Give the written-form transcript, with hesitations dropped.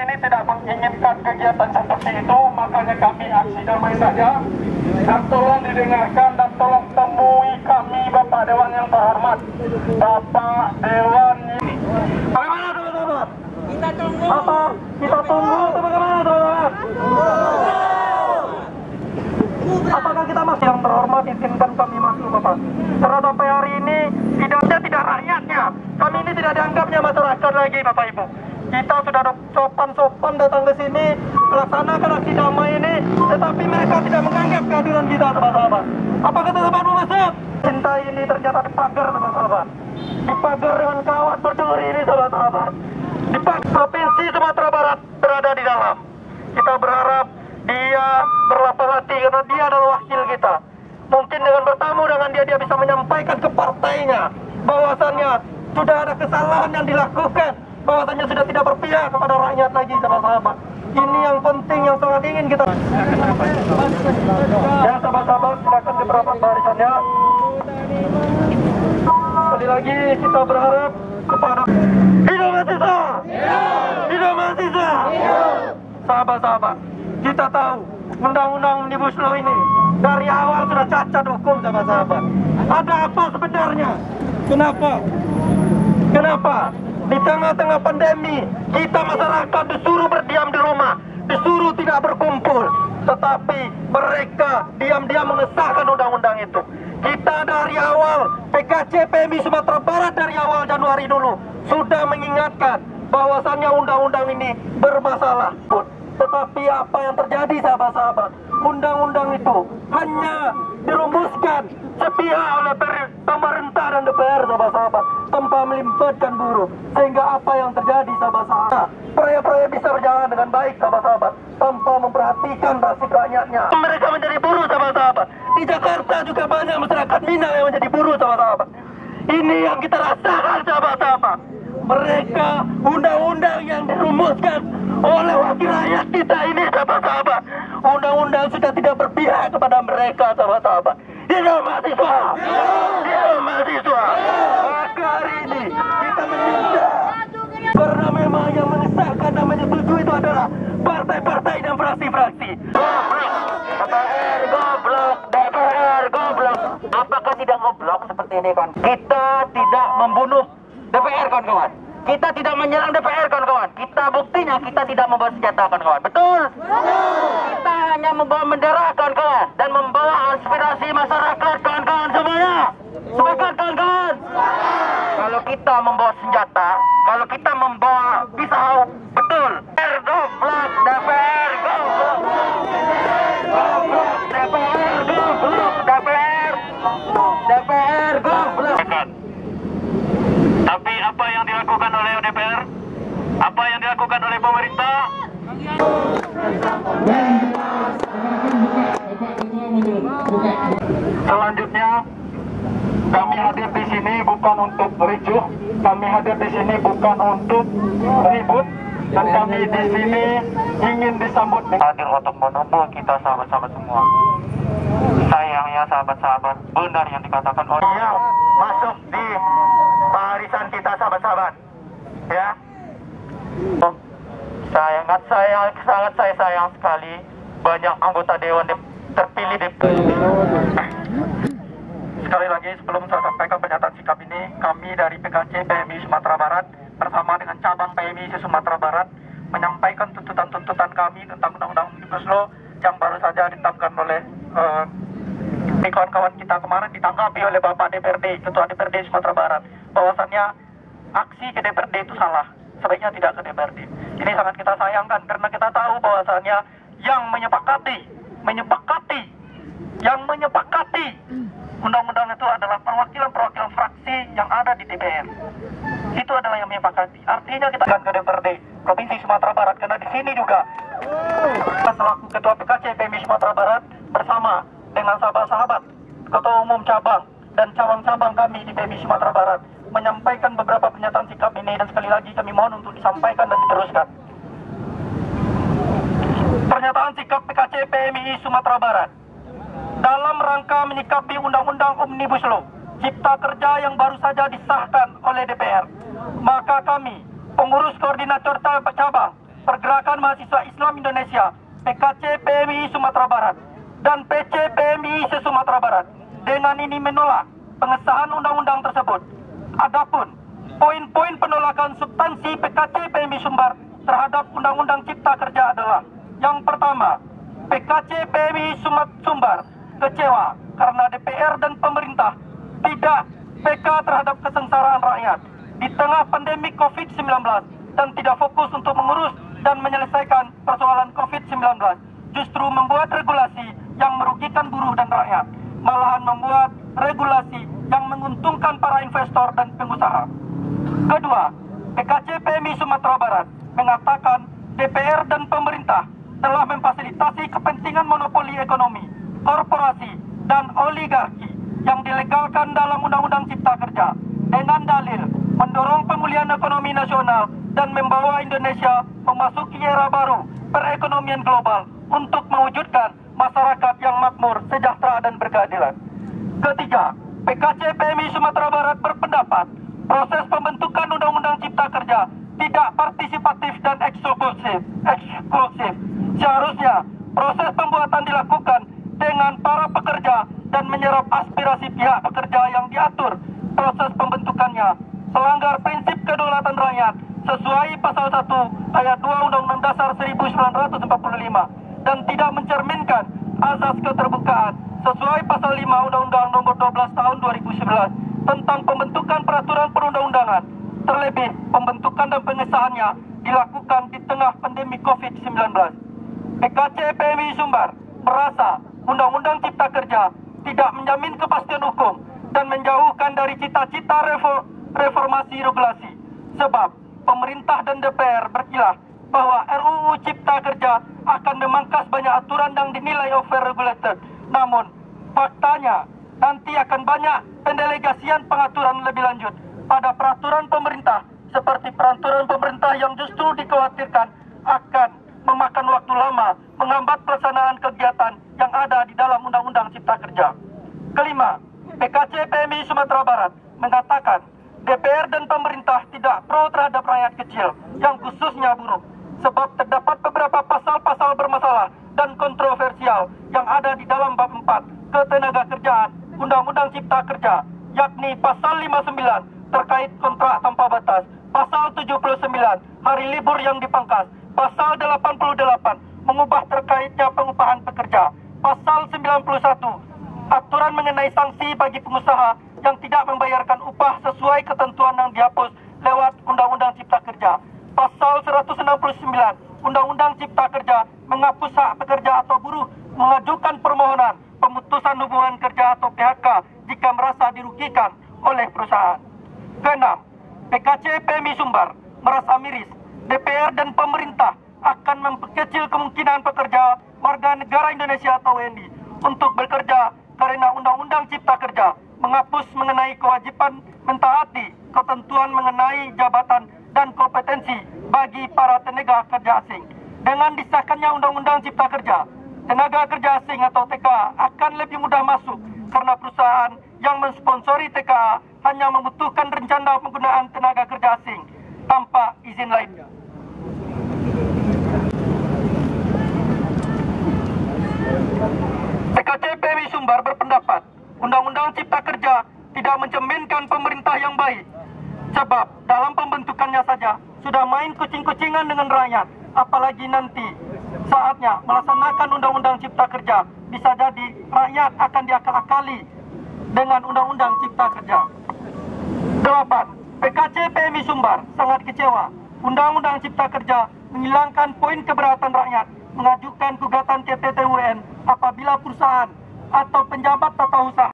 ini tidak menginginkan kegiatan seperti itu, makanya kami aksi damai saja. Dan tolong didengarkan dan tolong temui kami Bapak Dewan yang terhormat, Bapak Dewan ini. Bagaimana teman-teman? Kita tunggu. Apa? Kita tunggu atau bagaimana teman-teman? Apakah kita masih yang terhormat izinkan kami masuk Bapak? Karena sampai hari ini tidak rakyatnya. Kami ini tidak dianggapnya masyarakat lagi Bapak Ibu. Kita sudah sopan-sopan datang ke sini melaksanakan aksi damai ini, tetapi mereka tidak menganggap kehadiran kita sahabat-sahabat. Apakah teman-teman mau masuk? Cinta ini ternyata dipagar sahabat-sahabat. Dipagar dengan kawat berduri ini sahabat-sahabat. Di Provinsi Sumatera Barat berada di dalam. Kita berharap dia berlapang hati karena dia adalah wakil kita. Mungkin dengan bertamu dengan dia bisa menyampaikan ke partainya bahwasannya sudah ada kesalahan yang dilakukan, bahwasannya sudah tidak berpihak kepada rakyat lagi sahabat-sahabat. Ini yang penting, yang sangat ingin kita. Ya sahabat-sahabat, silakan diberapat barisannya. Sekali lagi kita berharap kepada hidup mahasiswa, hidup mahasiswa. Sahabat-sahabat, kita tahu undang-undang Omnibus Law ini dari awal sudah cacat hukum sahabat-sahabat. Ada apa sebenarnya? Kenapa? Di tengah-tengah pandemi, kita masyarakat disuruh berdiam di rumah, disuruh tidak berkumpul. Tetapi mereka diam-diam mengesahkan undang-undang itu. Kita dari awal, PKC PMI Sumatera Barat dari awal Januari dulu sudah mengingatkan bahwasannya undang-undang ini bermasalah. Tetapi apa yang terjadi sahabat-sahabat? Undang-undang itu hanya dirumuskan sepihak oleh pemerintah dan DPR sahabat-sahabat, tanpa melibatkan buruh. Sehingga apa yang terjadi sahabat-sahabat? Proyek-proyek bisa berjalan dengan baik sahabat-sahabat, tanpa memperhatikan nasib rakyatnya. Mereka menjadi buruh sahabat-sahabat. Di Jakarta juga banyak masyarakat Minang yang menjadi buruh sahabat-sahabat. Ini yang kita rasakan sahabat-sahabat. Mereka undang-undang yang dirumuskan oleh wakil rakyat kita ini sahabat-sahabat, undang-undang sudah tidak berpihak kepada mereka sahabat-sahabat. Hidup mahasiswa, hidup mahasiswa. Maka hari ini kita menyudah, karena memang yang mengesahkan dan menyetujui itu adalah partai-partai dan fraksi-fraksi. DPR goblok, DPR goblok. Apakah tidak goblok seperti ini kan? Kita tidak membunuh DPR kawan-kawan. Kita tidak menyerang DPR kawan-kawan. Kita buktinya kita tidak membawa senjata kawan-kawan. Betul? Kita hanya membawa bendera kawan-kawan dan membawa aspirasi masyarakat kawan-kawan semuanya. Sepakat kawan-kawan? Kalau kita membawa senjata, kalau kita membawa pisau, betul. DPR goblok, DPR goblok. Goblok, DPR goblok, DPR goblok. Tapi apa yang dilakukan oleh DPR? Apa yang dilakukan oleh pemerintah? Selanjutnya, kami hadir di sini bukan untuk ricuh, kami hadir di sini bukan untuk ribut, dan kami di sini ingin disambut. Hadir untuk menunggu kita sahabat-sahabat semua. Sayangnya sahabat-sahabat, benar yang dikatakan oleh yang masuk di barisan kita sahabat-sahabat, ya. Sangat saya sayang sekali banyak anggota dewan terpilih di. Sekali lagi sebelum saya sampaikan pernyataan sikap ini, kami dari PKC PMI Sumatera Barat bersama dengan cabang PMI Sumatera Barat menyampaikan tuntutan-tuntutan kami tentang Undang-Undang Omnibus Law yang baru saja ditetapkan oleh kawan-kawan kita kemarin, ditanggapi oleh Bapak DPRD, Ketua DPRD Sumatera Barat, bahwasannya aksi ke DPRD itu salah, sebaiknya tidak ke DPRD. Ini sangat kita sayangkan karena kita tahu bahwasannya yang menyepakati undang-undang itu adalah perwakilan fraksi yang ada di DPR. Itu adalah yang menyepakati. Artinya kita akan ke DPRD Provinsi Sumatera Barat, karena di sini juga selaku Ketua PKC PMI Sumatera Barat bersama dengan sahabat-sahabat Ketua Umum cabang dan cabang-cabang kami di PMI Sumatera Barat menyampaikan beberapa pernyataan sikap ini, dan sekali lagi kami mohon untuk disampaikan dan diteruskan. Pernyataan sikap PKC PMI Sumatera Barat dalam rangka menyikapi Undang-Undang Omnibus Law Cipta Kerja yang baru saja disahkan oleh DPR, maka kami, pengurus koordinator cabang, pergerakan Gerakan Mahasiswa Islam Indonesia PKC PMI Sumatera Barat dan PC PMI se-Sumatera Barat dengan ini menolak pengesahan undang-undang tersebut. Adapun poin-poin penolakan substansi PKC PMI Sumbar terhadap Undang-Undang Cipta Kerja adalah: yang pertama, PKC PMI Sumbar kecewa karena DPR dan pemerintah tidak peka terhadap kesengsaraan rakyat di tengah pandemi COVID-19 dan tidak fokus untuk mengurus dan menyelesaikan persoalan COVID-19, justru membuat regulasi yang merugikan buruh dan rakyat, malahan membuat regulasi yang menguntungkan para investor dan pengusaha. Kedua, PKC PMI Sumatera Barat mengatakan DPR dan pemerintah telah memfasilitasi kepentingan monopoli ekonomi, korporasi, dan oligarki yang dilegalkan dalam Undang-Undang Cipta Kerja dengan dalil mendorong pemulihan ekonomi nasional dan membawa Indonesia memasuki era baru perekonomian global untuk mewujudkan masyarakat yang makmur, sejahtera, dan berkeadilan. Ketiga, PKC PMI Sumatera Barat berpendapat proses pembentukan Undang-Undang Cipta Kerja tidak partisipatif dan eksklusif. Seharusnya proses pembuatan dilakukan dengan para pekerja dan menyerap aspirasi pihak pekerja yang diatur proses pembentukannya melanggar prinsip kedaulatan rakyat sesuai pasal 1 ayat 2 Undang-Undang Dasar 1945 dan tidak mencerminkan azas keterbukaan sesuai pasal 5 Undang-Undang Nomor 12 Tahun 2011 tentang pembentukan peraturan perundang-undangan. Terlebih, pembentukan dan pengesahannya dilakukan di tengah pandemi COVID-19. PKC PMI Sumbar merasa Undang-Undang Cipta Kerja tidak menjamin kepastian hukum dan menjauhkan dari cita-cita reformasi regulasi. Sebab pemerintah dan DPR berkilah bahwa RUU Cipta Kerja akan memangkas banyak aturan yang dinilai overregulated. Namun, faktanya nanti akan banyak pendelegasian pengaturan lebih lanjut pada peraturan pemerintah, seperti peraturan pemerintah yang justru dikhawatirkan akan memakan waktu lama, menghambat pelaksanaan kegiatan yang ada di dalam Undang-Undang Cipta Kerja. Kelima, PKC PMI Sumatera Barat mengatakan DPR dan pemerintah tidak pro terhadap rakyat kecil, yang khususnya buruh, sebab terdapat beberapa pasal-pasal bermasalah dan kontroversial yang ada di dalam bab 4 Ketenagakerjaan Undang-Undang Cipta Kerja, yakni pasal 59 terkait kontrak tanpa batas, pasal 79 hari libur yang dipangkas, pasal 88 mengubah terkaitnya pengupahan pekerja, pasal 91 aturan mengenai sanksi bagi pengusaha yang tidak membayarkan upah sesuai ketentuan yang dihapus lewat Undang-Undang Cipta Kerja, pasal 169 Undang-Undang Cipta Kerja menghapus hak pekerja atau buruh mengajukan permohonan pemutusan hubungan kerja atau PHK jika merasa dirugikan oleh perusahaan. Keenam, PKC PMI Sumbar merasa miris DPR dan pemerintah akan memperkecil kemungkinan pekerja warga negara Indonesia atau WNI untuk bekerja karena Undang-Undang Cipta Kerja menghapus mengenai kewajiban mentaati ketentuan mengenai jabatan dan kompetensi bagi para tenaga kerja asing. Dengan disahkannya Undang-Undang Cipta Kerja, tenaga kerja asing atau TKA akan lebih mudah masuk karena perusahaan yang mensponsori TKA hanya membutuhkan rencana penggunaan tenaga kerja asing tanpa izin lainnya. PKC PMI Sumbar berpendapat Undang-Undang Cipta Kerja tidak mencerminkan pemerintah yang baik, sebab dalam pembentukannya saja sudah main kucing-kucingan dengan rakyat, apalagi nanti saatnya melaksanakan Undang-Undang Cipta Kerja, bisa jadi rakyat akan diakal-akali dengan Undang-Undang Cipta Kerja. 8. PKC PMI Sumbar sangat kecewa Undang-Undang Cipta Kerja menghilangkan poin keberatan rakyat mengajukan gugatan ke PT UN apabila perusahaan atau penjabat tata usaha